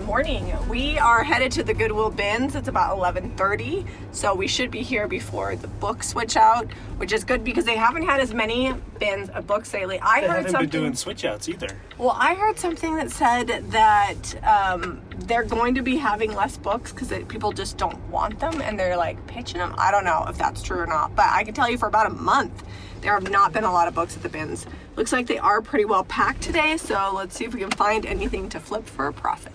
morning. We are headed to the Goodwill Bins. It's about 11:30, so we should be here before the books switch out, which is good because they haven't had as many bins of books lately. They haven't been doing switch outs either. Well, I heard something that said that they're going to be having less books because people just don't want them and they're like pitching them. I don't know if that's true or not, but I can tell you for about a month there have not been a lot of books at the bins. Looks like they are pretty well packed today, so let's see if we can find anything to flip for a profit.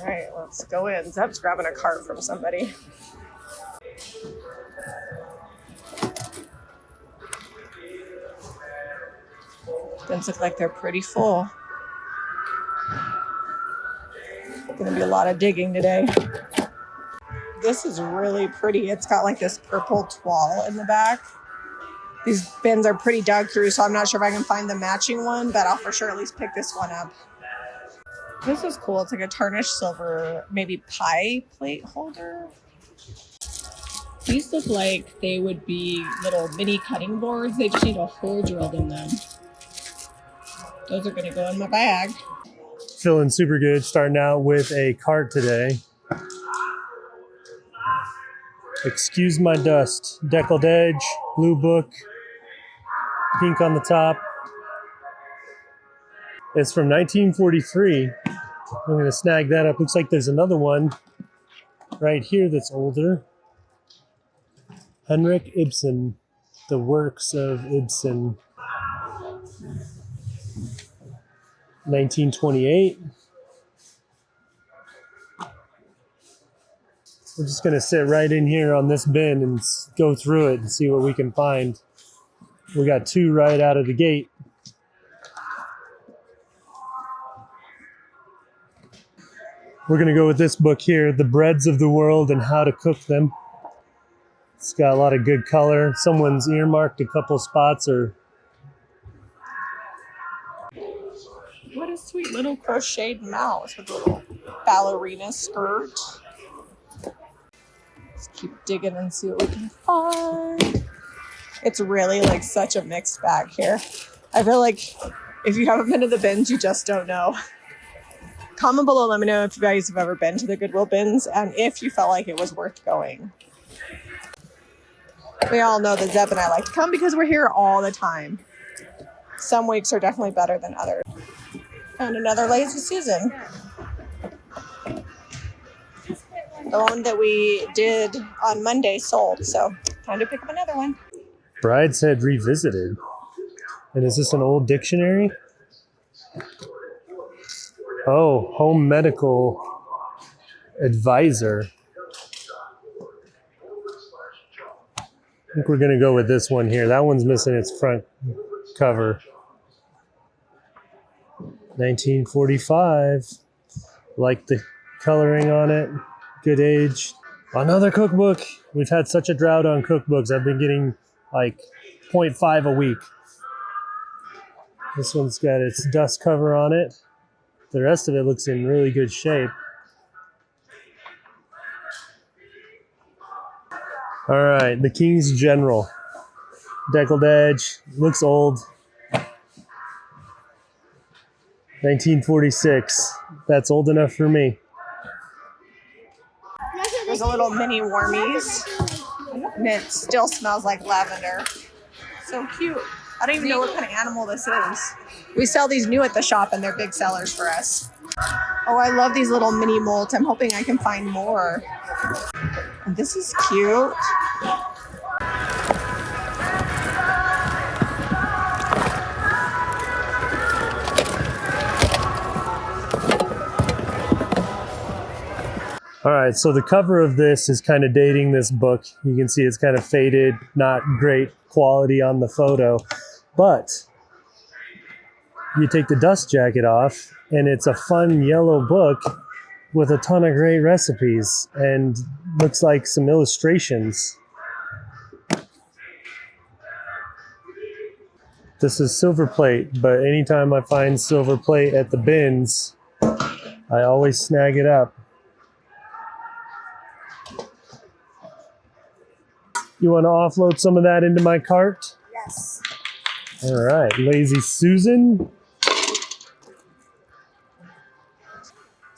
All right, let's go in. Zeb's grabbing a cart from somebody. Bins look like they're pretty full. Gonna be a lot of digging today. This is really pretty. It's got like this purple toile in the back. These bins are pretty dug through, so I'm not sure if I can find the matching one, but I'll for sure at least pick this one up. This is cool. It's like a tarnished silver, maybe pie plate holder. These look like they would be little mini cutting boards. They just need a hole drilled in them. Those are gonna go in my bag. Feeling super good. Starting out with a cart today. Excuse my dust. Deckled edge, blue book, pink on the top. It's from 1943. I'm going to snag that up. Looks like there's another one right here that's older. Henrik Ibsen, the works of Ibsen. 1928. We're just going to sit right in here on this bin and go through it and see what we can find. We got two right out of the gate. We're going to go with this book here, The Breads of the World and How to Cook Them. It's got a lot of good color. Someone's earmarked a couple spots. Or what a sweet little crocheted mouse with a little ballerina skirt. Let's keep digging and see what we can find. It's really like such a mixed bag here. I feel like if you haven't been to the bins, you just don't know. Comment below, let me know if you guys have ever been to the Goodwill Bins and if you felt like it was worth going. We all know that Zeb and I like to come because we're here all the time. Some weeks are definitely better than others. And another Lazy Susan. The one that we did on Monday sold, so time to pick up another one. Brideshead Revisited. And is this an old dictionary? Oh, home medical advisor. I think we're going to go with this one here. That one's missing its front cover. 1945. Like the coloring on it. Good age. Another cookbook. We've had such a drought on cookbooks. I've been getting like 0.5 a week. This one's got its dust cover on it. The rest of it looks in really good shape. All right, the King's General. Deckled edge, looks old. 1946. That's old enough for me. There's a little mini Warmies, and it still smells like lavender. So cute. I don't even know what kind of animal this is. We sell these new at the shop, and they're big sellers for us. Oh, I love these little mini molds. I'm hoping I can find more. This is cute. All right, so the cover of this is kind of dating this book. You can see it's kind of faded, not great quality on the photo, but you take the dust jacket off and it's a fun yellow book with a ton of great recipes and looks like some illustrations. This is silver plate, but anytime I find silver plate at the bins, I always snag it up. You want to offload some of that into my cart? Yes. All right, Lazy Susan.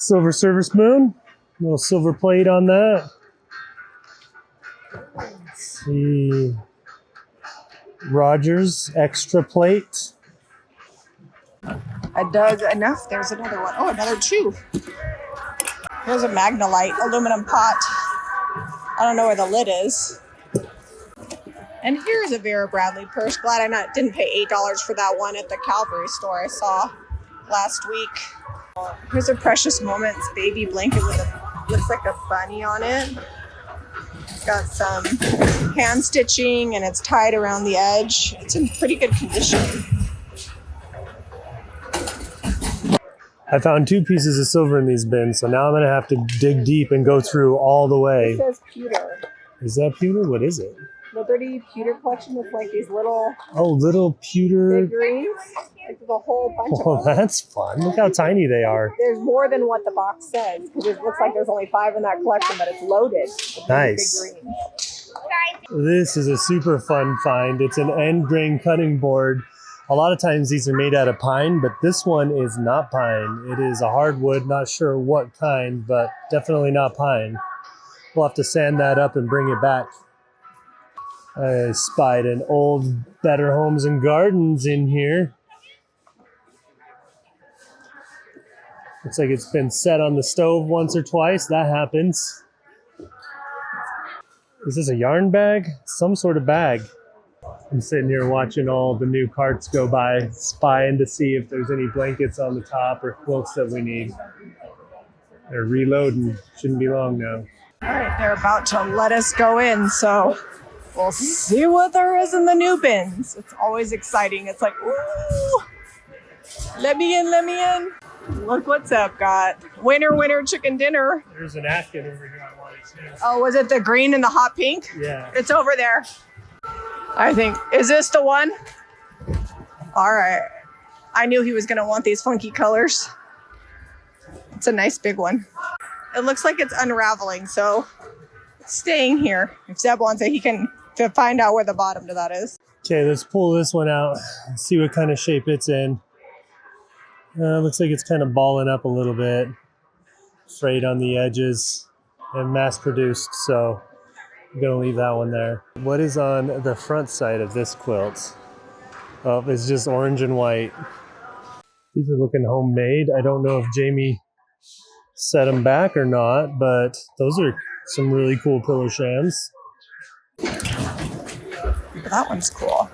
Silver service spoon. Little silver plate on that. Let's see. Rogers extra plate. I dug enough. There's another one. Oh, another two. Here's a Magnolite aluminum pot. I don't know where the lid is. And here's a Vera Bradley purse. Glad I didn't pay $8 for that one at the Calvary store I saw last week. Here's a Precious Moments baby blanket with looks like a bunny on it. It's got some hand stitching and it's tied around the edge. It's in pretty good condition. I found 2 pieces of silver in these bins, so now I'm gonna have to dig deep and go through all the way. It says pewter. Is that pewter? What is it? Liberty Pewter Collection with like these little little pewter figurines. Like there's a whole bunch Oh, of them. that's fun. Look how tiny they are. There's more than what the box says because it looks like there's only 5 in that collection, but it's loaded with Nice. figurines. This is a super fun find. It's an end grain cutting board. A lot of times these are made out of pine, but this one is not pine. It is a hardwood, not sure what kind, but definitely not pine. We'll have to sand that up and bring it back. I spied an old Better Homes and Gardens in here. Looks like it's been set on the stove once or twice. That happens. Is this a yarn bag? Some sort of bag. I'm sitting here watching all the new carts go by, spying to see if there's any blankets on the top or quilts that we need. They're reloading. Shouldn't be long now. All right, they're about to let us go in, so we'll see what there is in the new bins. It's always exciting. It's like, ooh, let me in, let me in. Look what's up, got winner, winner, chicken dinner. There's an Afghan over here I wanted too. Oh, was it the green and the hot pink? Yeah. It's over there. I think, is this the one? All right. I knew he was gonna want these funky colors. It's a nice big one. It looks like it's unraveling, so it's staying here. If Zeb wants it, he can find out where the bottom to that is. Okay, let's pull this one out, see what kind of shape it's in. Looks like it's kind of balling up a little bit. Frayed on the edges and mass produced, so I'm gonna leave that one there. What is on the front side of this quilt? Oh, it's just orange and white. These are looking homemade. I don't know if Jami set them back or not, but those are some really cool pillow shams. That one's cool.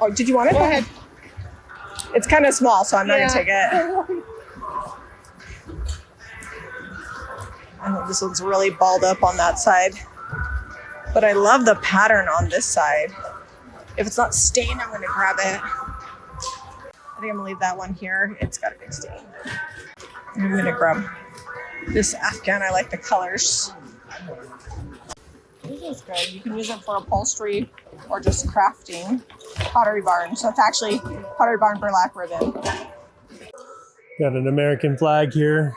Oh, did you want it? Go ahead. It's kind of small, so I'm not gonna take it. I think this one's really balled up on that side. But I love the pattern on this side. If it's not stained, I'm gonna grab it. I think I'm gonna leave that one here. It's got a big stain. I'm gonna grab this Afghan. I like the colors. This is good. You can use it for upholstery or just crafting. Pottery Barn. So it's actually Pottery Barn burlap ribbon. Got an American flag here.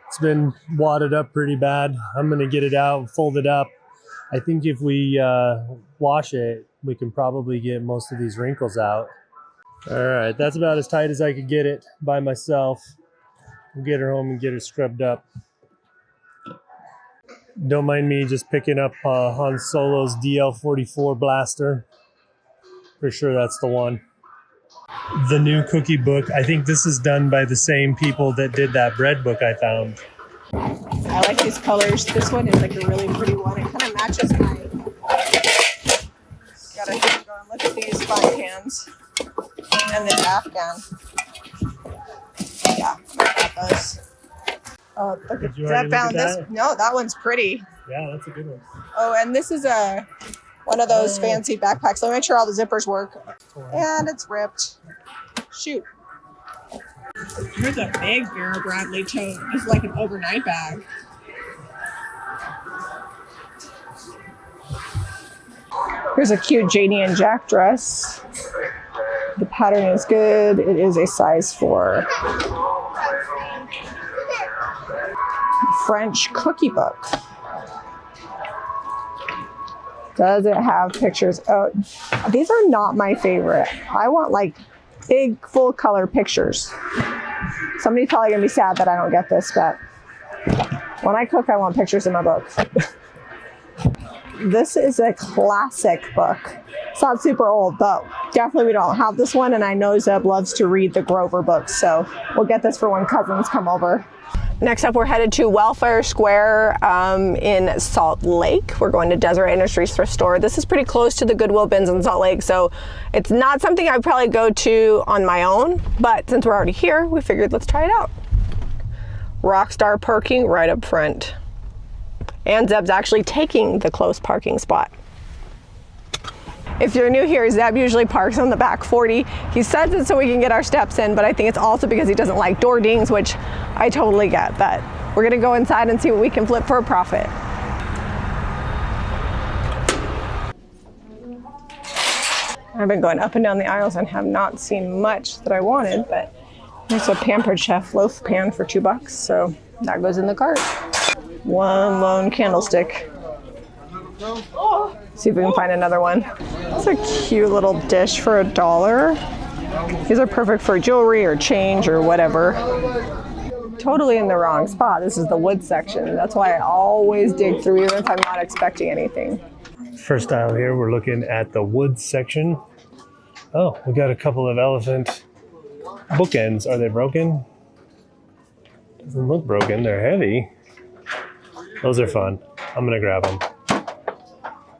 It's been wadded up pretty bad. I'm gonna get it out, fold it up. I think if we wash it, we can probably get most of these wrinkles out. All right, that's about as tight as I could get it by myself. We'll get her home and get her scrubbed up. Don't mind me just picking up Han Solo's DL44 blaster. For sure that's the one. The new cookie book. I think this is done by the same people that did that bread book I found. I like these colors. This one is like a really pretty one. It kind of matches my... Got a thing going. Look at these fun cans. And this Afghan. Yeah, I got those. Oh, look Did at you that. already look Found at this. that? No, that one's pretty. Yeah, that's a good one. Oh, and this is one of those fancy backpacks. So make sure all the zippers work. And it's ripped. Shoot. Here's a big Vera Bradley tote. It's like an overnight bag. Here's a cute Janie and Jack dress. The pattern is good. It is a size 4. French cookie book. Does it have pictures? Oh, these are not my favorite. I want like big full color pictures. Somebody's probably gonna be sad that I don't get this, but when I cook, I want pictures in my book. This is a classic book. It's not super old, but definitely we don't have this one, and I know Zeb loves to read the Grover books, so we'll get this for when cousins come over. Next up, we're headed to Welfare Square in Salt Lake. We're going to Deseret Industries thrift store. This is pretty close to the Goodwill Bins in Salt Lake, so it's not something I'd probably go to on my own, but since we're already here, we figured let's try it out. Rockstar parking right up front. And Zeb's actually taking the close parking spot. If you're new here, Zeb usually parks on the back 40. He says it so we can get our steps in, but I think it's also because he doesn't like door dings, which I totally get. But we're gonna go inside and see what we can flip for a profit. I've been going up and down the aisles and have not seen much that I wanted, but there's a Pampered Chef loaf pan for $2, so that goes in the cart. One lone candlestick. See if we can find another one. It's a cute little dish for $1. These are perfect for jewelry or change or whatever. Totally in the wrong spot. This is the wood section. That's why I always dig through even if I'm not expecting anything. First aisle here, we're looking at the wood section. Oh, we got a couple of elephant bookends. Are they broken? Doesn't look broken. They're heavy. Those are fun. I'm gonna grab them.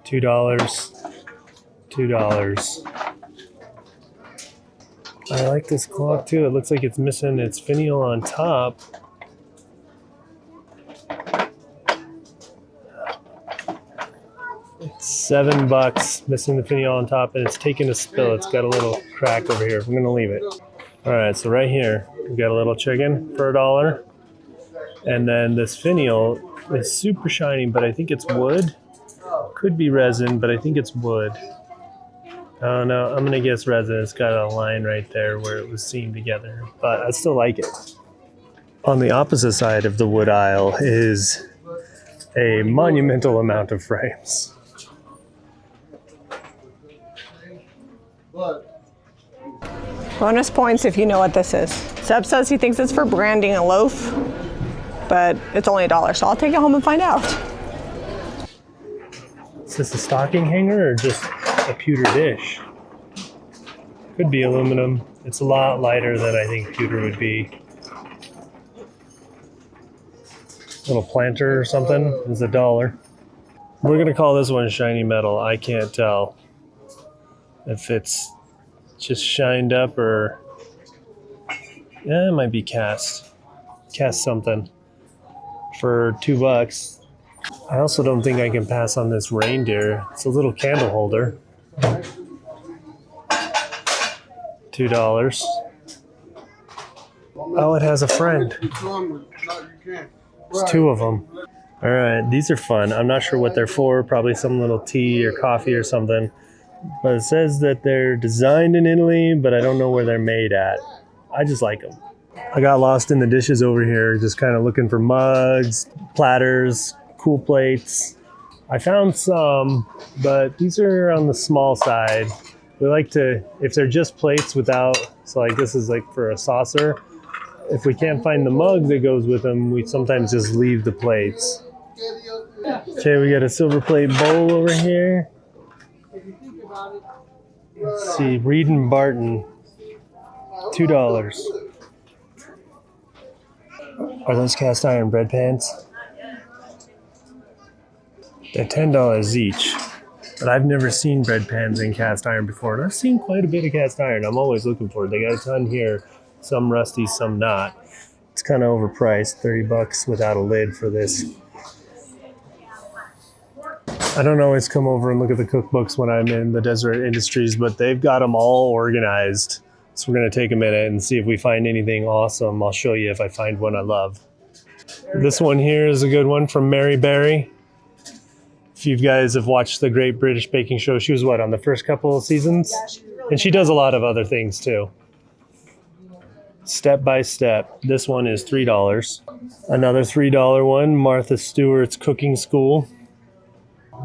$2. $2. I like this clock too. It looks like it's missing its finial on top. It's $7, missing the finial on top, and it's taking a spill. It's got a little crack over here. I'm gonna leave it. All right, so right here, we got a little chicken for $1. And then this finial is super shiny, but I think it's wood. Could be resin, but I think it's wood. Oh no, I'm gonna guess resin. It's got a line right there where it was seamed together, but I still like it. On the opposite side of the wood aisle is a monumental amount of frames. Bonus points if you know what this is. Seb says he thinks it's for branding a loaf, but it's only $1, so I'll take it home and find out. Is this a stocking hanger or just a pewter dish? Could be aluminum. It's a lot lighter than I think pewter would be. Little planter or something is $1. We're gonna call this one shiny metal. I can't tell if it's just shined up or, yeah, it might be cast something for $2. I also don't think I can pass on this reindeer. It's a little candle holder. $2. Oh, it has a friend. There's 2 of them. All right, these are fun. I'm not sure what they're for. Probably some little tea or coffee or something. But it says that they're designed in Italy, but I don't know where they're made at. I just like them. I got lost in the dishes over here, just kind of looking for mugs, platters, cool plates. I found some, but these are on the small side. We like to, if they're just plates without, so like this is like for a saucer. If we can't find the mug that goes with them, we sometimes just leave the plates. Okay, we got a silver plate bowl over here. Let's see, Reed and Barton, $2. Are those cast iron bread pans? They're $10 each, but I've never seen bread pans in cast iron before, and I've seen quite a bit of cast iron. I'm always looking for it. They got a ton here, some rusty, some not. It's kind of overpriced, $30 without a lid for this. I don't always come over and look at the cookbooks when I'm in the Deseret Industries, but they've got them all organized. So we're gonna take a minute and see if we find anything awesome. I'll show you if I find one I love. This one here is a good one from Mary Berry. If you guys have watched the Great British Baking Show, she was what, on the first couple of seasons? And she does a lot of other things too. Step by Step. This one is $3. Another $3 one, Martha Stewart's Cooking School.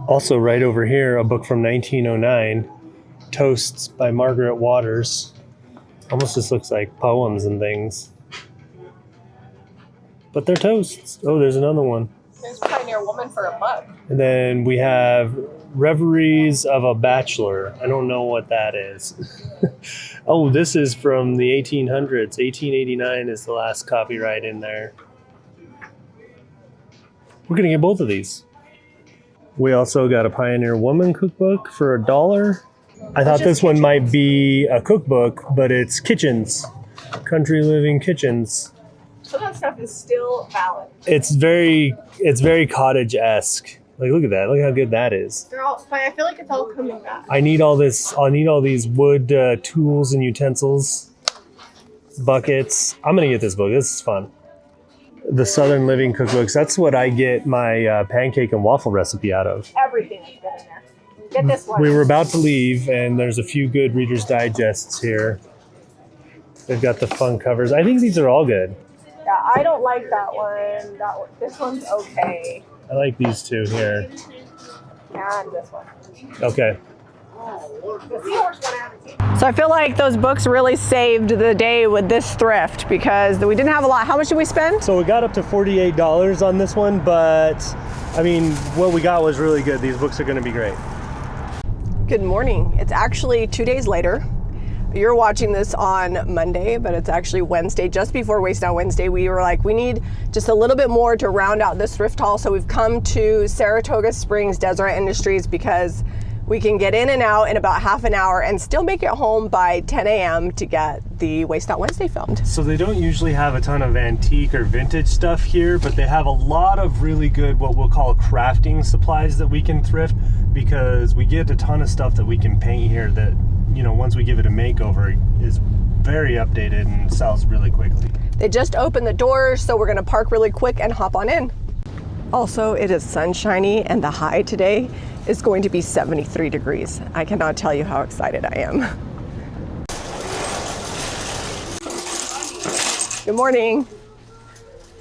Also right over here, a book from 1909, Toasts by Margaret Waters. Almost just looks like poems and things. But they're toasts. Oh, there's another one. There's Pioneer Woman for $1. And then we have Reveries of a Bachelor. I don't know what that is. Oh, this is from the 1800s. 1889 is the last copyright in there. We're going to get both of these. We also got a Pioneer Woman cookbook for $1. I thought this one might be a cookbook, but it's kitchens. Country living kitchens. So that stuff is still valid. It's very cottage-esque. Like, look at that. Look how good that is. They're all fine. I feel like it's all coming back. I need all this. I'll need all these wood tools and utensils, buckets. I'm gonna get this book. This is fun. The Southern Living cookbooks. That's what I get my pancake and waffle recipe out of. Everything is good in there. Get this one. We were about to leave, and there's a few good Reader's Digests here. They've got the fun covers. I think these are all good. Yeah, I don't like that one. This one's okay. I like these two here. And this one. Okay. The seahorse one I haven't seen. So I feel like those books really saved the day with this thrift because we didn't have a lot. How much did we spend? So we got up to $48 on this one, but I mean, what we got was really good. These books are going to be great. Good morning. It's actually 2 days later. You're watching this on Monday, but it's actually Wednesday. Just before Waste Down Wednesday, we were like, we need just a little bit more to round out this thrift haul. So we've come to Saratoga Springs Deseret Industries because we can get in and out in about half an hour and still make it home by 10 a.m. to get the Waste Out Wednesday filmed. So they don't usually have a ton of antique or vintage stuff here, but they have a lot of really good, what we'll call crafting supplies that we can thrift, because we get a ton of stuff that we can paint here that, you know, once we give it a makeover, is very updated and sells really quickly. They just opened the doors, so we're gonna park really quick and hop on in. Also, it is sunshiny and the high today is going to be 73 degrees. I cannot tell you how excited I am. Good morning.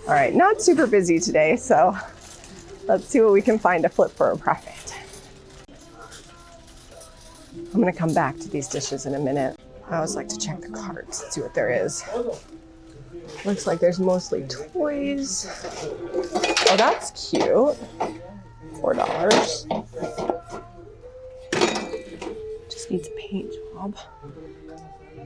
All right, not super busy today, so let's see what we can find to flip for a profit. I'm gonna come back to these dishes in a minute. I always like to check the carts and see what there is. Looks like there's mostly toys. Oh, that's cute. $4. Just needs a paint job.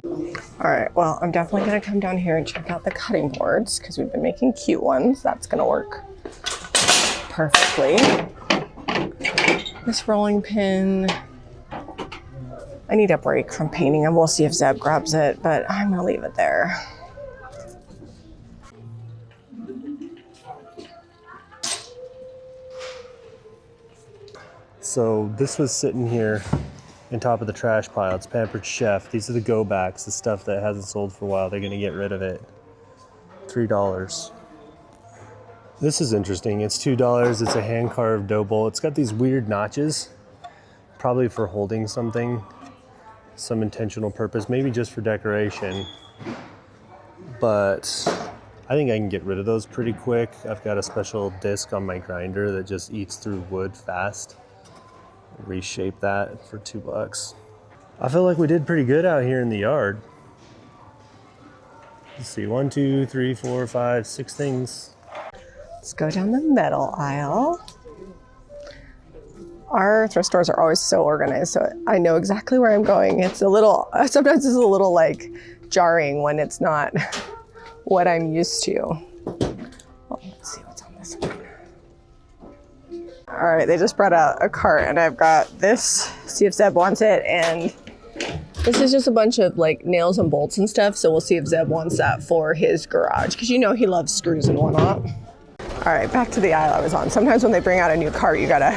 All right, well, I'm definitely gonna come down here and check out the cutting boards because we've been making cute ones. That's gonna work perfectly. This rolling pin. I need a break from painting and we'll see if Zeb grabs it, but I'm gonna leave it there. So this was sitting here on top of the trash pile. It's Pampered Chef. These are the go backs, the stuff that hasn't sold for a while. They're gonna get rid of it. $3. This is interesting. It's $2. It's a hand carved dough bowl. It's got these weird notches, probably for holding something, some intentional purpose, maybe just for decoration. But I think I can get rid of those pretty quick. I've got a special disc on my grinder that just eats through wood fast. Reshape that for $2. I feel like we did pretty good out here in the yard. Let's see, 1, 2, 3, 4, 5, 6 things. Let's go down the metal aisle. Our thrift stores are always so organized, so I know exactly where I'm going. It's a little, sometimes it's a little like jarring when it's not what I'm used to. Well, let's see what's on this one. All right, they just brought out a cart and I've got this, see if Zeb wants it, and this is just a bunch of like nails and bolts and stuff, so we'll see if Zeb wants that for his garage, because you know he loves screws and whatnot. All right, back to the aisle I was on. Sometimes when they bring out a new cart, you gotta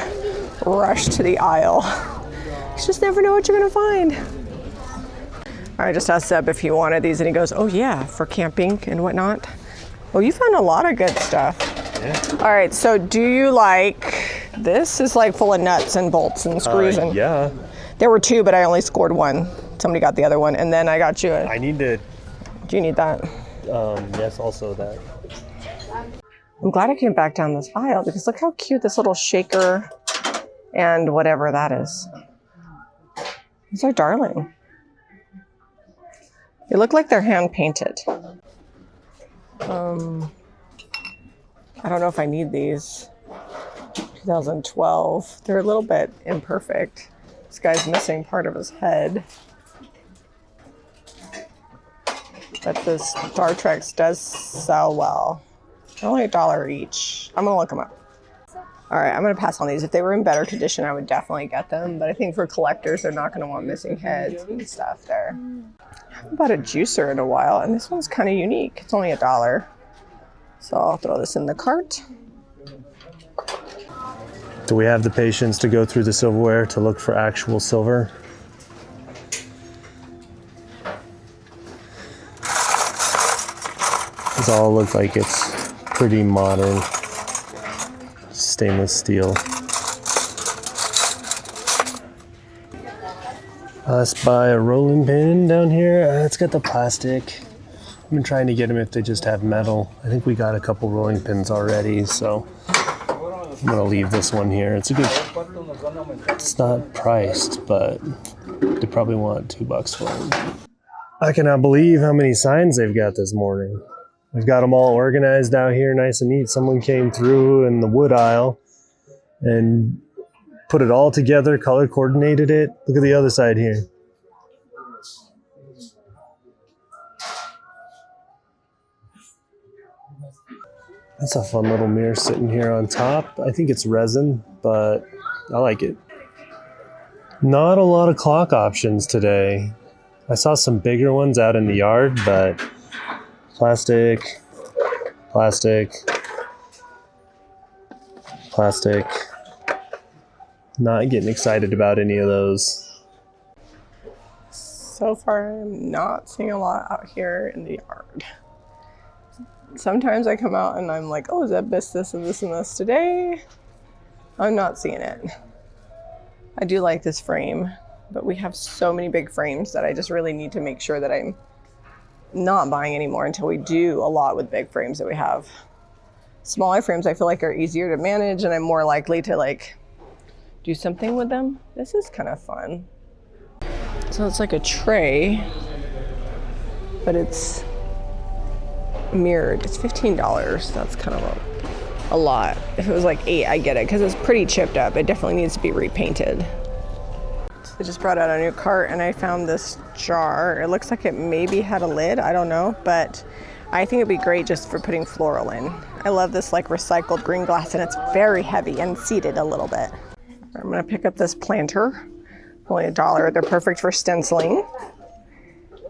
rush to the aisle. You just never know what you're gonna find. All right, just asked Zeb if he wanted these and he goes, oh yeah, for camping and whatnot. Well, you found a lot of good stuff. Yeah. All right, so do you like, this is like full of nuts and bolts and screws. And yeah. There were 2, but I only scored 1. Somebody got the other one, and then I got you a, I need to. do you need that? Yes, also that. I'm glad I came back down this aisle because look how cute this little shaker and whatever that is. These are darling. They look like they're hand painted. I don't know if I need these. 2012. They're a little bit imperfect. This guy's missing part of his head. But this Star Trek does sell well. They're only $1 each. I'm gonna look them up. All right, I'm gonna pass on these. If they were in better condition, I would definitely get them. But I think for collectors, they're not gonna want missing heads and stuff there. I haven't bought a juicer in a while, and this one's kind of unique. It's only $1. So I'll throw this in the cart. Do we have the patience to go through the silverware to look for actual silver? These all look like it's pretty modern stainless steel. Let's buy a rolling pin down here. It's got the plastic. I've been trying to get them if they just have metal. I think we got a couple rolling pins already, so I'm gonna leave this one here. It's a good, it's not priced, but they probably want $2 for it. I cannot believe how many signs they've got this morning. They've got them all organized out here, nice and neat. Someone came through in the wood aisle and put it all together, color coordinated it. Look at the other side here. That's a fun little mirror sitting here on top. I think it's resin, but I like it. Not a lot of clock options today. I saw some bigger ones out in the yard, but plastic, plastic, plastic. Not getting excited about any of those. So far, I'm not seeing a lot out here in the yard. Sometimes I come out and I'm like, oh, is that this and this today? I'm not seeing it. I do like this frame, but we have so many big frames that I just really need to make sure that I'm not buying anymore until we do a lot with big frames that we have. Smaller frames I feel like are easier to manage and I'm more likely to like do something with them. This is kind of fun. So it's like a tray, but it's mirrored. It's $15. That's kind of a lot. If it was like $8, I get it because it's pretty chipped up. It definitely needs to be repainted. So I just brought out a new cart and I found this jar. It looks like it maybe had a lid. I don't know, but I think it'd be great just for putting floral in. I love this like recycled green glass and it's very heavy and seated a little bit. I'm gonna pick up this planter. Only $1. They're perfect for stenciling.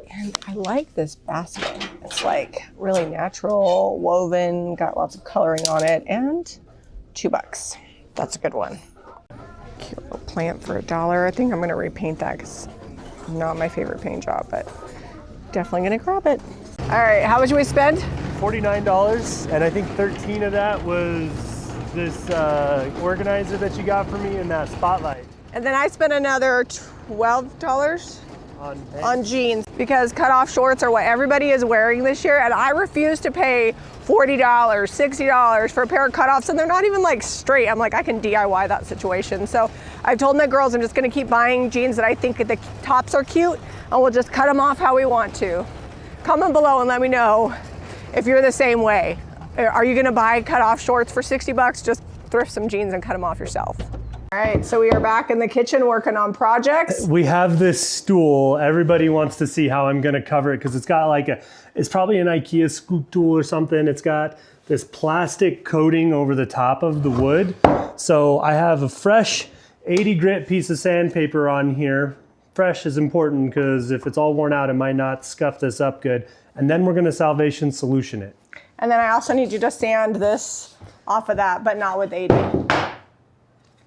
And I like this basket. It's like really natural, woven, got lots of coloring on it, and $2. That's a good one. Cute little plant for $1. I think I'm gonna repaint that because it's not my favorite paint job, but definitely gonna grab it. All right, how much did we spend? $49, and I think 13 of that was this organizer that you got for me and that spotlight. And then I spent another $12 on jeans because cutoff shorts are what everybody is wearing this year, and I refuse to pay $40, $60 for a pair of cutoffs, and they're not even like straight. I'm like, I can DIY that situation. So I told my girls I'm just gonna keep buying jeans that I think the tops are cute, and we'll just cut them off how we want to. Comment below and let me know if you're the same way. Are you gonna buy cutoff shorts for $60? Just thrift some jeans and cut them off yourself. All right, so we are back in the kitchen working on projects. We have this stool. Everybody wants to see how I'm gonna cover it because it's got like it's probably an IKEA scoop tool or something. It's got this plastic coating over the top of the wood. So I have a fresh 80 grit piece of sandpaper on here. Fresh is important because if it's all worn out, it might not scuff this up good. And then we're gonna Salvation Solution it. And then I also need you to sand this off of that, but not with 80.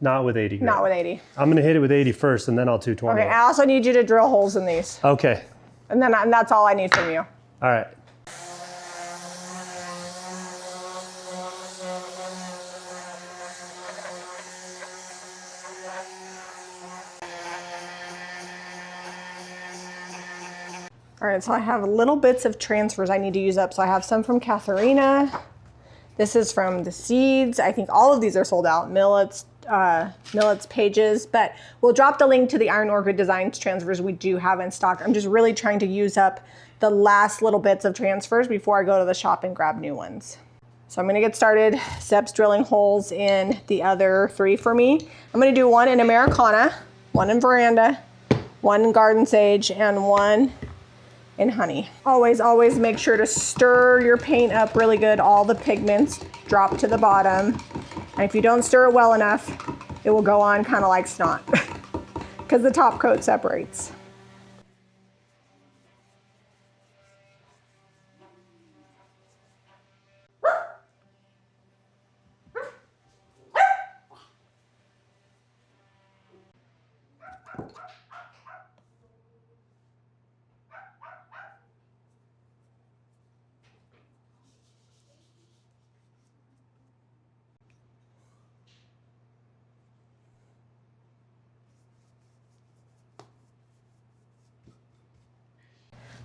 Not with 80 grit. Not with 80. I'm gonna hit it with 80 first and then I'll 220. Okay, I also need you to drill holes in these. Okay. And that's all I need from you. All right. All right, so I have little bits of transfers I need to use up. So I have some from Katharina. This is from the seeds. I think all of these are sold out. Millets, Millet's pages, but we'll drop the link to the Iron Orchid Designs transfers we do have in stock. I'm just really trying to use up the last little bits of transfers before I go to the shop and grab new ones. So I'm gonna get started. Zeb's drilling holes in the other 3 for me. I'm gonna do 1 in Americana, 1 in Veranda, 1 in Garden Sage, and 1 in Honey. Always, always make sure to stir your paint up really good. All the pigments drop to the bottom. And if you don't stir it well enough, it will go on kind of like snot because the top coat separates.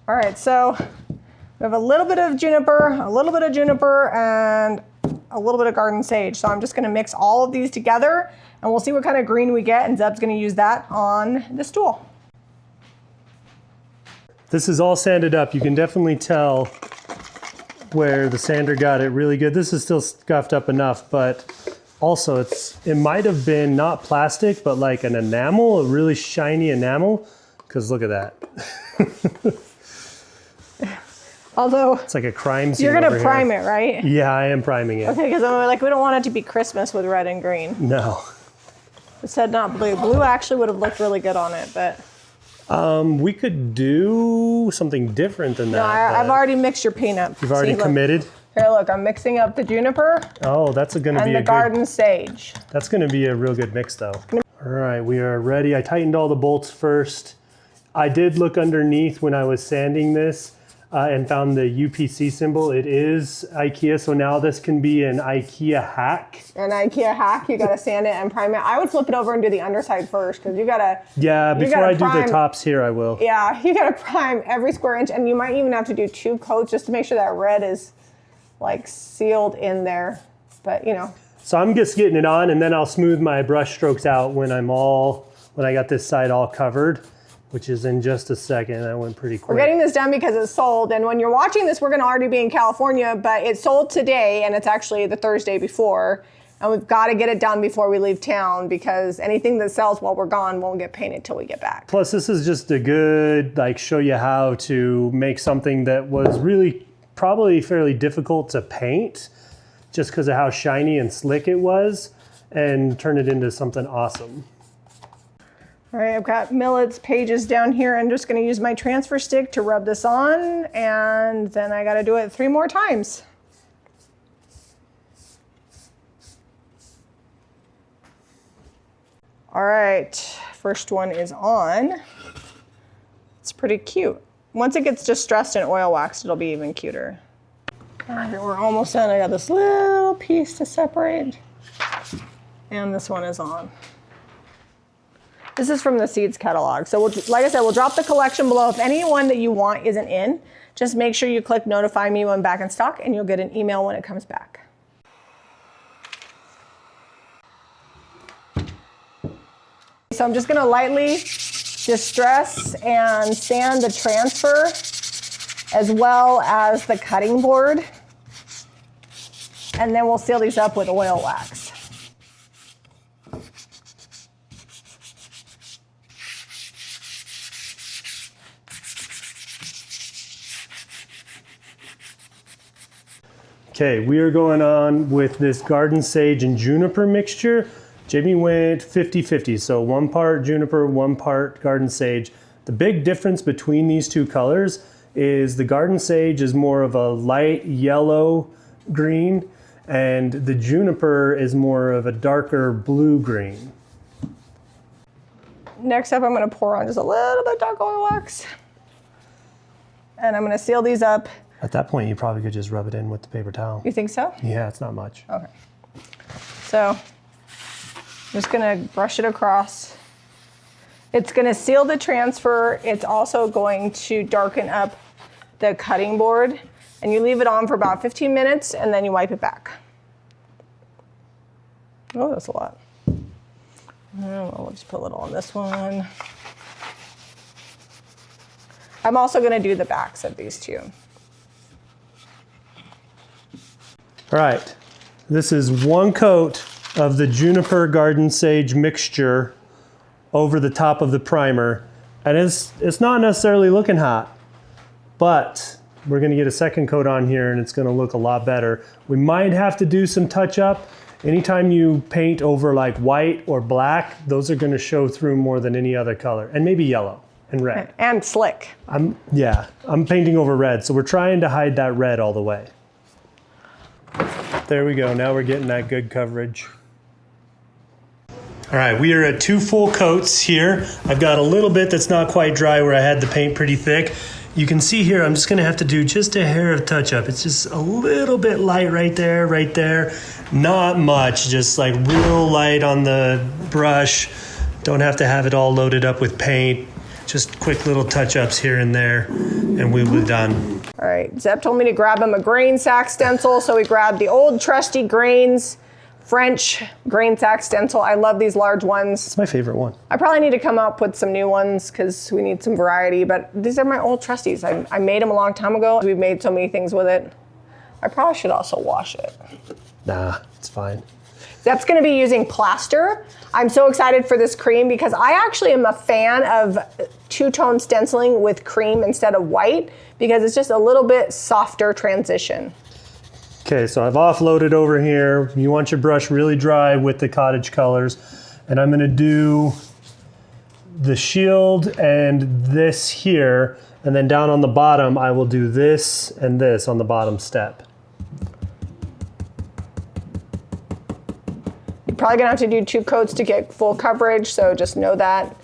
All right, so we have a little bit of juniper, and a little bit of garden sage. So I'm just gonna mix all of these together and we'll see what kind of green we get, and Zeb's gonna use that on this tool. This is all sanded up. You can definitely tell where the sander got it really good. This is still scuffed up enough, but also it might have been not plastic, but like an enamel, a really shiny enamel, because look at that. Although it's like a crime scene. you're gonna over prime here. it, right? Yeah, I am priming it. Okay, because I'm like, we don't want it to be Christmas with red and green. No. It said not blue. Blue actually would have looked really good on it, but. We could do something different than that. No, I've already mixed your paint up. You've already committed? Here, look, I'm mixing up the juniper. Oh, that's gonna be and the garden sage. That's gonna be a real good mix though. All right, we are ready. I tightened all the bolts first. I did look underneath when I was sanding this and found the UPC symbol. It is IKEA, so now this can be an IKEA hack. An IKEA hack, you gotta sand it and prime it. I would flip it over and do the underside first, because you gotta. Yeah, before I do the tops here, I will. Yeah, you gotta prime every square inch, and you might even have to do 2 coats just to make sure that red is like sealed in there, but you know. So I'm just getting it on, and then I'll smooth my brush strokes out when I got this side all covered, which is in just a second. That went pretty quick. We're getting this done because it's sold, and when you're watching this, we're gonna already be in California, but it's sold today, and it's actually the Thursday before, and we've gotta get it done before we leave town, because anything that sells while we're gone won't get painted till we get back. Plus, this is just a good, show you how to make something that was really probably fairly difficult to paint, just because of how shiny and slick it was, and turn it into something awesome. All right, I've got Millet's pages down here. I'm just gonna use my transfer stick to rub this on, and then I gotta do it 3 more times. All right, first one is on. It's pretty cute. Once it gets distressed and oil waxed, it'll be even cuter. All right, we're almost done. I got this little piece to separate, and this one is on. This is from the Seeds catalog. So like I said, we'll drop the collection below. If any one that you want isn't in, just make sure you click notify me when back in stock, and you'll get an email when it comes back. So I'm just gonna lightly distress and sand the transfer as well as the cutting board. And then we'll seal these up with oil wax. Okay, we are going on with this garden sage and juniper mixture. Jami went 50-50, so 1 part juniper, 1 part garden sage. The big difference between these 2 colors is the garden sage is more of a light yellow green, and the juniper is more of a darker blue green. Next up, I'm gonna pour on just a little bit of dark oil wax. And I'm gonna seal these up. At that point, you probably could just rub it in with the paper towel. You think so? Yeah, it's not much. Okay. So I'm just gonna brush it across. It's gonna seal the transfer. It's also going to darken up the cutting board, and you leave it on for about 15 minutes and then you wipe it back. Oh, that's a lot. We'll just put a little on this one. I'm also going to do the backs of these two. All right, this is 1 coat of the juniper garden sage mixture over the top of the primer, and it's not necessarily looking hot, but we're going to get a 2nd coat on here and it's going to look a lot better. We might have to do some touch up. Anytime you paint over like white or black, those are going to show through more than any other color, and maybe yellow and red. And slick. I'm painting over red, so we're trying to hide that red all the way. There we go, now we're getting that good coverage. All right, we are at 2 full coats here. I've got a little bit that's not quite dry where I had the paint pretty thick. You can see here, I'm just gonna have to do just a hair of touch up. It's just a little bit light right there. Not much, just like real light on the brush. Don't have to have it all loaded up with paint. Just quick little touch ups here and there, and we'll be done. All right, Zeb told me to grab him a grain sack stencil, so we grabbed the old trusty Grains French grain sack stencil. I love these large ones. It's my favorite one. I probably need to come up with some new ones because we need some variety, but these are my old trusties. I made them a long time ago. We've made so many things with it. I probably should also wash it. Nah, it's fine. Zeb's gonna be using plaster. I'm so excited for this cream because I actually am a fan of 2-tone stenciling with cream instead of white because it's just a little bit softer transition. Okay, so I've offloaded over here. You want your brush really dry with the cottage colors. And I'm gonna do the shield and this here, and then down on the bottom, I will do this and this on the bottom step. You're probably gonna have to do 2 coats to get full coverage, so just know that.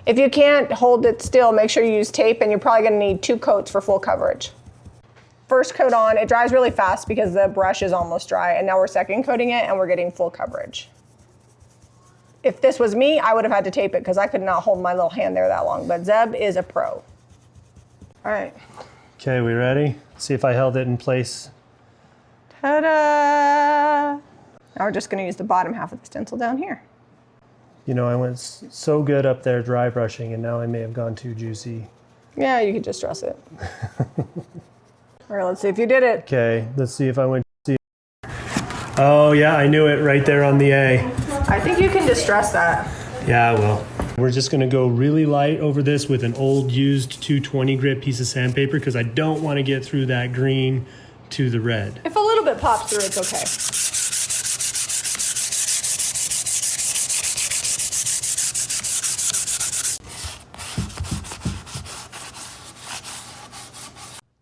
If you can't hold it still, make sure you use tape, and you're probably gonna need 2 coats for full coverage. First coat on, it dries really fast because the brush is almost dry, and now we're 2nd coating it and we're getting full coverage. If this was me, I would have had to tape it because I could not hold my little hand there that long, but Zeb is a pro. All right. Okay, we ready? See if I held it in place. Ta-da! Now we're just gonna use the bottom half of the stencil down here. You know, I went so good up there dry brushing, and now I may have gone too juicy. Yeah, you could just dress it. All right, let's see if you did it. Okay, let's see if I went juicy. Oh yeah, I knew it right there on the A. I think you can distress that. Yeah, I will. We're just gonna go really light over this with an old used 220 grit piece of sandpaper because I don't want to get through that green to the red. If a little bit pops through, it's okay.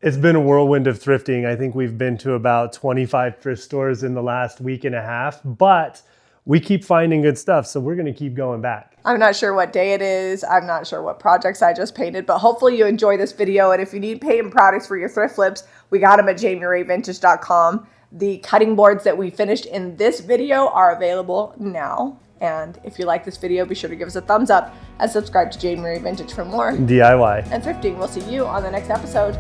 It's been a whirlwind of thrifting. I think we've been to about 25 thrift stores in the last week and a half, but we keep finding good stuff, so we're gonna keep going back. I'm not sure what day it is. I'm not sure what projects I just painted, but hopefully you enjoy this video. And if you need paint and products for your thrift flips, we got them at JamiRayVintage.com. The cutting boards that we finished in this video are available now. And if you like this video, be sure to give us a thumbs up and subscribe to Jami Ray Vintage for more DIY and thrifting. We'll see you on the next episode.